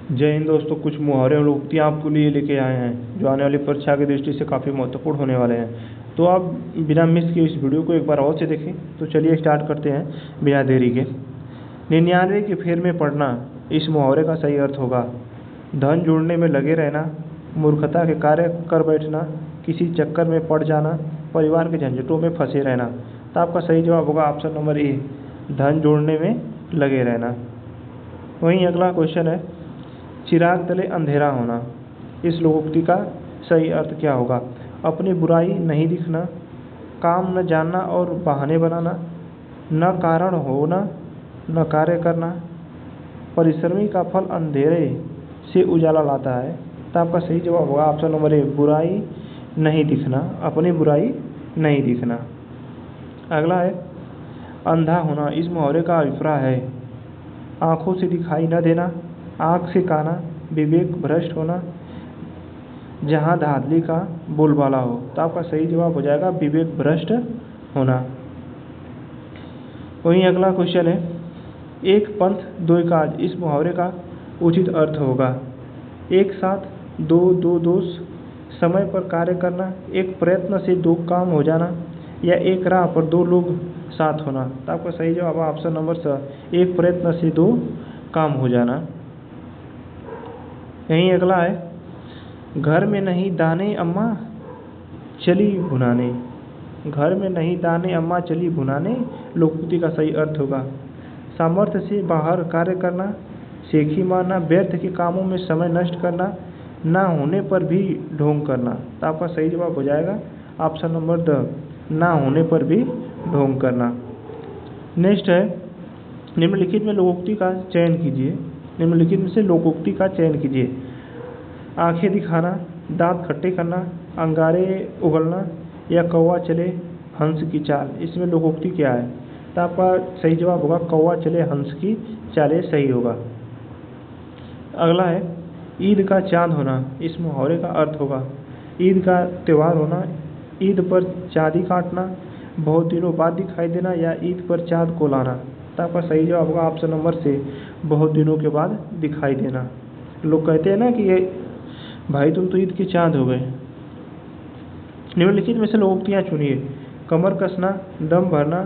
जय हिंद दोस्तों। कुछ मुहावरे और उक्तियाँ आपके लिए लेके आए हैं जो आने वाली परीक्षा की दृष्टि से काफ़ी महत्वपूर्ण होने वाले हैं। तो आप बिना मिस किए इस वीडियो को एक बार और से देखें। तो चलिए स्टार्ट करते हैं बिना देरी के। 99 के फेर में पड़ना, इस मुहावरे का सही अर्थ होगा धन जोड़ने में लगे रहना, मूर्खता के कार्य कर बैठना, किसी चक्कर में पड़ जाना, परिवार के झंझटों में फंसे रहना। तो आपका सही जवाब होगा ऑप्शन नंबर ए, धन जोड़ने में लगे रहना। वहीं अगला क्वेश्चन है, चिराग तले अंधेरा होना, इस लोकोक्ति का सही अर्थ क्या होगा? अपनी बुराई नहीं दिखना, काम न जानना और बहाने बनाना, न कारण होना न कार्य करना, परिश्रमी का फल अंधेरे से उजाला लाता है। तो आपका सही जवाब होगा ऑप्शन नंबर ए, बुराई नहीं दिखना, अपनी बुराई नहीं दिखना। अगला है, अंधा होना, इस मुहावरे का अभिप्राय है आँखों से दिखाई न देना, आँख से काना, विवेक भ्रष्ट होना, जहाँ धांधली का बोलबाला हो। तो आपका सही जवाब हो जाएगा विवेक भ्रष्ट होना। वहीं अगला क्वेश्चन है, एक पंथ दो काज, इस मुहावरे का उचित अर्थ होगा एक साथ दो दो दोष, समय पर कार्य करना, एक प्रयत्न से दो काम हो जाना, या एक राह पर दो लोग साथ होना। तो आपका सही जवाब है ऑप्शन नंबर स, एक प्रयत्न से दो काम हो जाना। यहीं अगला है, घर में नहीं दाने अम्मा चली भुनाने, घर में नहीं दाने अम्मा चली भुनाने, लोकोक्ति का सही अर्थ होगा सामर्थ्य से बाहर कार्य करना, सेखी मारना, व्यर्थ के कामों में समय नष्ट करना, ना होने पर भी ढोंग करना। तो आपका सही जवाब हो जाएगा ऑप्शन नंबर द, ना होने पर भी ढोंग करना। नेक्स्ट है, निम्नलिखित में लोकोक्ति का चयन कीजिए, निम्नलिखित में से लोकोक्ति का चयन कीजिए। आंखें दिखाना, दांत खट्टे करना, अंगारे उगलना, या कौवा चले हंस की चाल, इसमें लोकोक्ति क्या है? तो आपका सही जवाब होगा कौवा चले हंस की चाल, सही होगा। अगला है, ईद का चांद होना, इस मुहावरे का अर्थ होगा ईद का त्यौहार होना, ईद पर चांदी काटना, बहुत दिनों बाद दिखाई देना, या ईद पर चांद को लाना। तो आपका सही जवाब होगा ऑप्शन नंबर से, बहुत दिनों के बाद दिखाई देना। लोग कहते हैं ना कि ये भाई तुम तो ईद के चांद हो गए। निम्नलिखित में से लोकोक्तियाँ चुनिए। कमर कसना, दम भरना,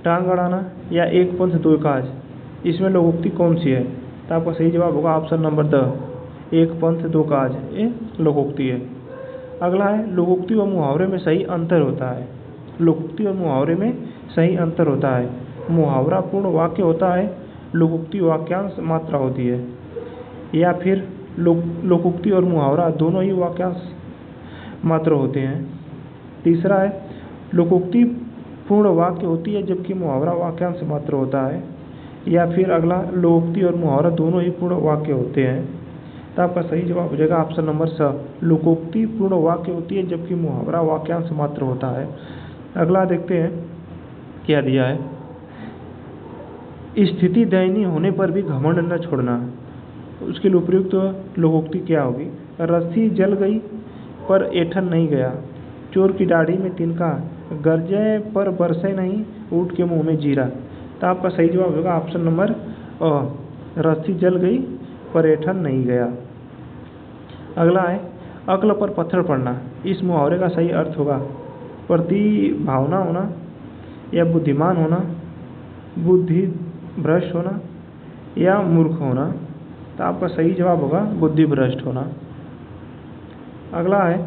टांग अड़ाना, या एक पंथ दो काज, इसमें लोकोक्ति कौन सी है? तो आपका सही जवाब होगा ऑप्शन नंबर द, एक पंथ दो काज, ये लोकोक्ति है। अगला है, लोकोक्ति और मुहावरे में सही अंतर होता है। लोकोक्ति और मुहावरे में सही अंतर होता है। मुहावरा पूर्ण वाक्य होता है, लोकोक्ति वाक्यांश मात्रा होती है। या फिर लोकोक्ति और मुहावरा दोनों ही वाक्यांश मात्र होते हैं। तीसरा है, लोकोक्ति पूर्ण वाक्य होती है जबकि मुहावरा वाक्यांश मात्र होता है। या फिर अगला, लोकोक्ति और मुहावरा दोनों ही पूर्ण वाक्य होते हैं। तो आपका सही जवाब हो जाएगा ऑप्शन नंबर स, लोकोक्ति पूर्ण वाक्य होती है जबकि मुहावरा वाक्यांश मात्र होता है। अगला देखते हैं क्या दिया है, स्थिति दयनीय होने पर भी घमंड न छोड़ना, उसके लिए उपयुक्त लोकोक्ति क्या होगी? रस्सी जल गई पर ऐठन नहीं गया, चोर की दाढ़ी में तिनका, गरजे पर बरसे नहीं, ऊँट के मुंह में जीरा। तो आपका सही जवाब होगा ऑप्शन नंबर अ, रस्सी जल गई पर ऐठन नहीं गया। अगला है, अक्ल पर पत्थर पड़ना, इस मुहावरे का सही अर्थ होगा प्रतिभावना होना, या बुद्धिमान होना, बुद्धि भ्रष्ट होना, या मूर्ख होना। तो आपका सही जवाब होगा बुद्धि भ्रष्ट होना। अगला है,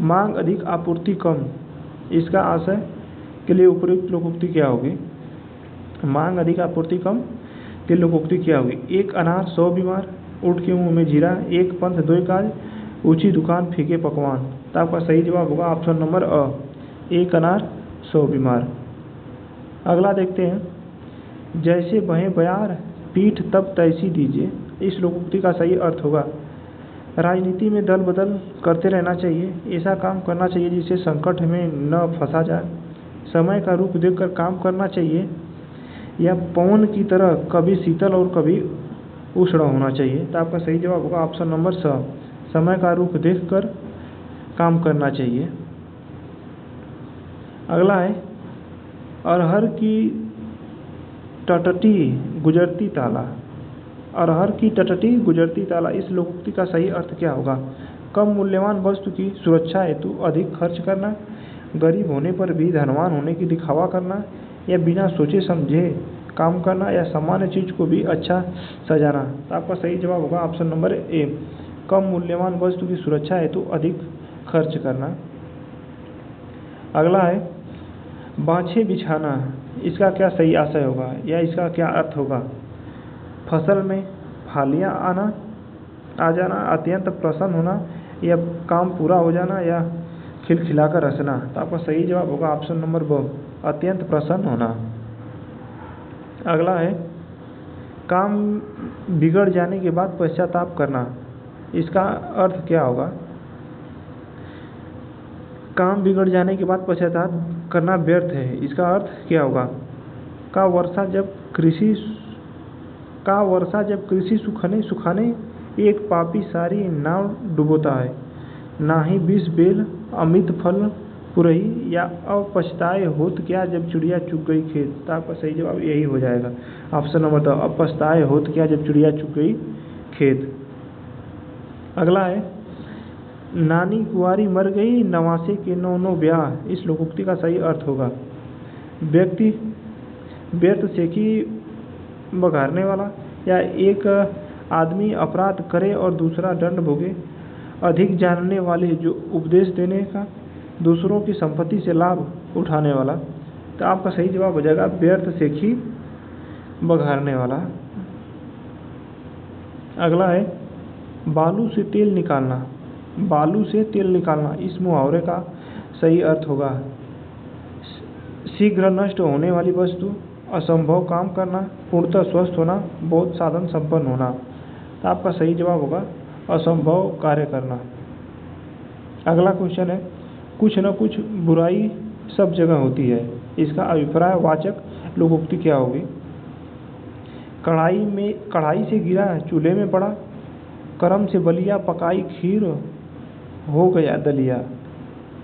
मांग अधिक आपूर्ति कम, इसका आशय के लिए उपयुक्त लोकोक्ति क्या होगी? मांग अधिक आपूर्ति कम के लोकोक्ति क्या होगी? एक अनार 100 बीमार, ऊँट के मुंह में जीरा, एक पंथ दो काज, ऊंची दुकान फीके पकवान। तो आपका सही जवाब होगा ऑप्शन नंबर अ, एक अनार 100 बीमार। अगला देखते हैं, जैसे बहें बयार पीठ तब तैसी दीजिए, इस लोकोक्ति का सही अर्थ होगा राजनीति में दल बदल करते रहना चाहिए, ऐसा काम करना चाहिए जिससे संकट में न फंसा जाए, समय का रुख देखकर काम करना चाहिए, या पवन की तरह कभी शीतल और कभी उष्ण होना चाहिए। तो आपका सही जवाब होगा ऑप्शन नंबर स, समय का रुख देखकर काम करना चाहिए। अगला है, अरहर की टटटी गुजरती ताला, अरहर की टटटी गुजरती ताला, इस लोकोक्ति का सही अर्थ क्या होगा? कम मूल्यवान वस्तु की सुरक्षा हेतु अधिक खर्च करना, गरीब होने पर भी धनवान होने की दिखावा करना, या बिना सोचे समझे काम करना, या सामान्य चीज को भी अच्छा सजाना। तो आपका सही जवाब होगा ऑप्शन नंबर ए, कम मूल्यवान वस्तु की सुरक्षा हेतु अधिक खर्च करना। अगला है बाछे बिछाना, इसका क्या सही आशय होगा या इसका क्या अर्थ होगा? फसल में फालियां आ जाना, अत्यंत प्रसन्न होना, या काम पूरा हो जाना, या खिलखिलाकर हंसना। तो आपका सही जवाब होगा ऑप्शन नंबर ब, अत्यंत प्रसन्न होना। अगला है काम बिगड़ जाने के बाद पश्चाताप करना, इसका अर्थ क्या होगा? काम बिगड़ जाने के बाद पश्चाताप करना व्यर्थ है, इसका अर्थ क्या होगा? का वर्षा जब कृषि सुखाने एक पापी सारी नाव डुबोता है, ना ही विष बेल अमित फल पुरही, या अपछताए होत क्या जब चिड़िया चुग गई खेत। तो आपका सही जवाब यही हो जाएगा ऑप्शन नंबर द, अपछताए होत क्या जब चिड़िया चुग गई खेत। अगला है नानी कुंवारी मर गई, नवासे के नौ ब्याह, इस लोकोक्ति का सही अर्थ होगा? व्यक्ति व्यर्थ सेकी बघारने वाला, या एक आदमी अपराध करे और दूसरा दंड भोगे, अधिक जानने वाले जो उपदेश देने का, दूसरों की संपत्ति से लाभ उठाने वाला। तो आपका सही जवाब हो जाएगा व्यर्थ सेकी बघारने वाला। अगला है बालू से तेल निकालना, बालू से तेल निकालना, इस मुहावरे का सही अर्थ होगा? शीघ्र नष्ट होने वाली वस्तु, असंभव काम करना, पूर्णतः स्वस्थ होना, बहुत साधन संपन्न होना। तो आपका सही जवाब होगा असंभव कार्य करना। अगला क्वेश्चन है कुछ न कुछ बुराई सब जगह होती है, इसका अभिप्राय वाचक लोकोक्ति क्या होगी? कढ़ाई से गिरा चूल्हे में पड़ा, करम से बलिया पकाई खीर हो गया दलिया,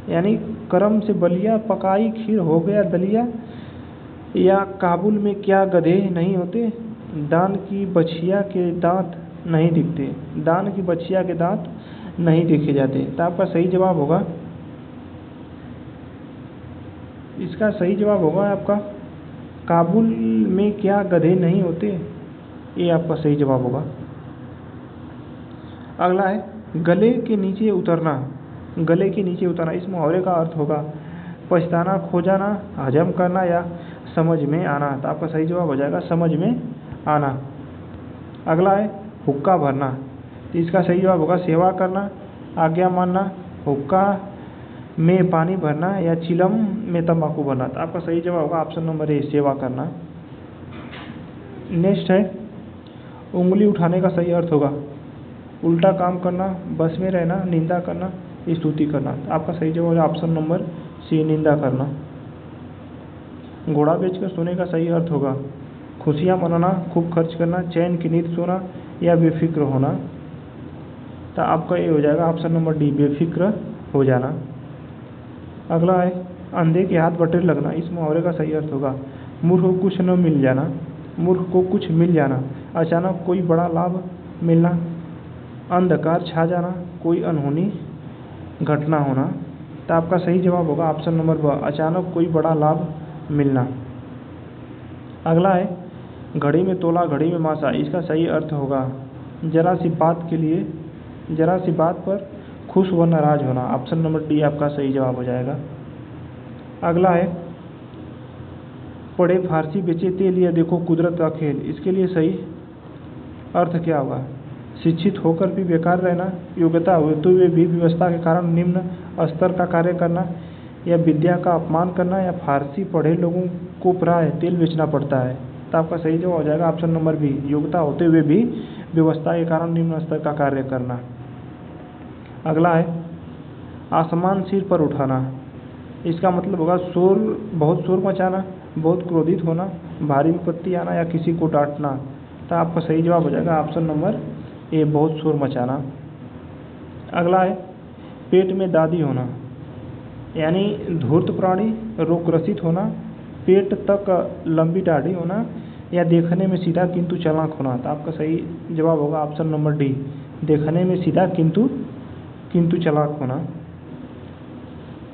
यानी करम से बलिया पकाई खीर हो गया दलिया, या काबुल में क्या गधे नहीं होते, दान की बछिया के दांत नहीं दिखते, दान की बछिया के दांत नहीं देखे जाते। तो आपका सही जवाब होगा, इसका सही जवाब होगा आपका काबुल में क्या गधे नहीं होते, ये आपका सही जवाब होगा। अगला है गले के नीचे उतरना, गले के नीचे उतरना, इस मुहावरे का अर्थ होगा पछताना, खो जाना, हजम करना, या समझ में आना। तो आपका सही जवाब हो जाएगा समझ में आना। अगला है हुक्का भरना, तो इसका सही जवाब होगा सेवा करना, आज्ञा मानना, हुक्का में पानी भरना, या चिलम में तंबाकू भरना। तो आपका सही जवाब होगा ऑप्शन नंबर ए, सेवा करना। नेक्स्ट है उंगली उठाने का सही अर्थ होगा उल्टा काम करना, बस में रहना, निंदा करना, स्तुति करना। तो आपका सही जवाब है ऑप्शन नंबर सी, निंदा करना। घोड़ा बेचकर सोने का सही अर्थ होगा खुशियाँ मनाना, खूब खर्च करना, चैन की नींद सोना, या बेफिक्र होना। तो आपका ये हो जाएगा ऑप्शन नंबर डी, बेफिक्र हो जाना। अगला है अंधे के हाथ बटेर लगना, इस मुहावरे का सही अर्थ होगा मूर्ख को कुछ न मिल जाना, मूर्ख को कुछ मिल जाना, अचानक कोई बड़ा लाभ मिलना, अंधकार छा जाना, कोई अनहोनी घटना होना। तो आपका सही जवाब होगा ऑप्शन नंबर ब, अचानक कोई बड़ा लाभ मिलना। अगला है घड़ी में तोला घड़ी में मासा, इसका सही अर्थ होगा जरा सी बात पर खुश व नाराज होना। ऑप्शन नंबर डी आपका सही जवाब हो जाएगा। अगला है पढ़े फारसी बेचे तेल, या देखो कुदरत का खेल, इसके लिए सही अर्थ क्या होगा? शिक्षित होकर भी बेकार रहना, योग्यता होते हुए भी व्यवस्था के कारण निम्न स्तर का कार्य करना, या विद्या का अपमान करना, या फारसी पढ़े लोगों को प्राय तेल बेचना पड़ता है। तो आपका सही जवाब हो जाएगा ऑप्शन नंबर बी, योग्यता होते हुए भी व्यवस्था के कारण निम्न स्तर का कार्य करना। अगला है आसमान सिर पर उठाना, इसका मतलब होगा बहुत शोर मचाना, बहुत क्रोधित होना, भारी विपत्ति आना, या किसी को डांटना। तो आपका सही जवाब हो जाएगा ऑप्शन नंबर ए, बहुत शोर मचाना। अगला है पेट में दादी होना, यानी धूर्त प्राणी, रोग ग्रसित होना, पेट तक लंबी दाढ़ी होना, या देखने में सीधा किंतु चालाक होना। तो आपका सही जवाब होगा ऑप्शन नंबर डी, देखने में सीधा किंतु चालाक होना।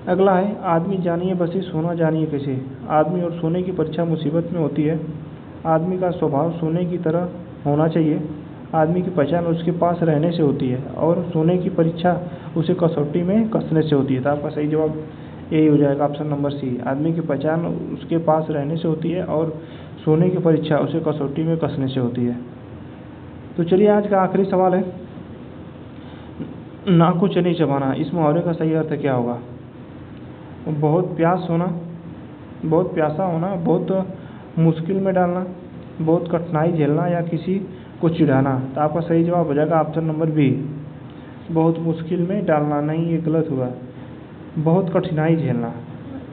अगला है आदमी जानिए बसे सोना जानिए कैसे। आदमी और सोने की परीक्षा मुसीबत में होती है। आदमी का स्वभाव सोने की तरह होना चाहिए। आदमी की पहचान उसके पास रहने से होती है और सोने की परीक्षा उसे कसौटी में कसने से होती है। तो आपका सही जवाब यही हो जाएगा ऑप्शन नंबर सी, आदमी की पहचान उसके पास रहने से होती है और सोने की परीक्षा उसे कसौटी में कसने से होती है। तो चलिए आज का आखिरी सवाल है, नाक को चने चबाना, इस मुहावरे का सही अर्थ क्या होगा। बहुत प्यासा होना, बहुत मुश्किल में डालना, बहुत कठिनाई झेलना या किसी को चिढ़ाना। तो आपका सही जवाब हो जाएगा ऑप्शन नंबर बी, बहुत मुश्किल में डालना। नहीं, ये गलत हुआ, बहुत कठिनाई झेलना।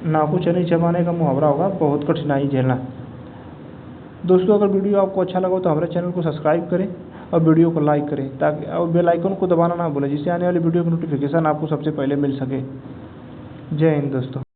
नाकू चने चबाने का मुहावरा होगा बहुत कठिनाई झेलना। दोस्तों अगर वीडियो आपको अच्छा लगा तो हमारे चैनल को सब्सक्राइब करें और वीडियो को लाइक करें ताकि और बेल आइकन को दबाना ना भूलें, जिससे आने वाली वीडियो की नोटिफिकेशन आपको सबसे पहले मिल सके। जय हिंद दोस्तों।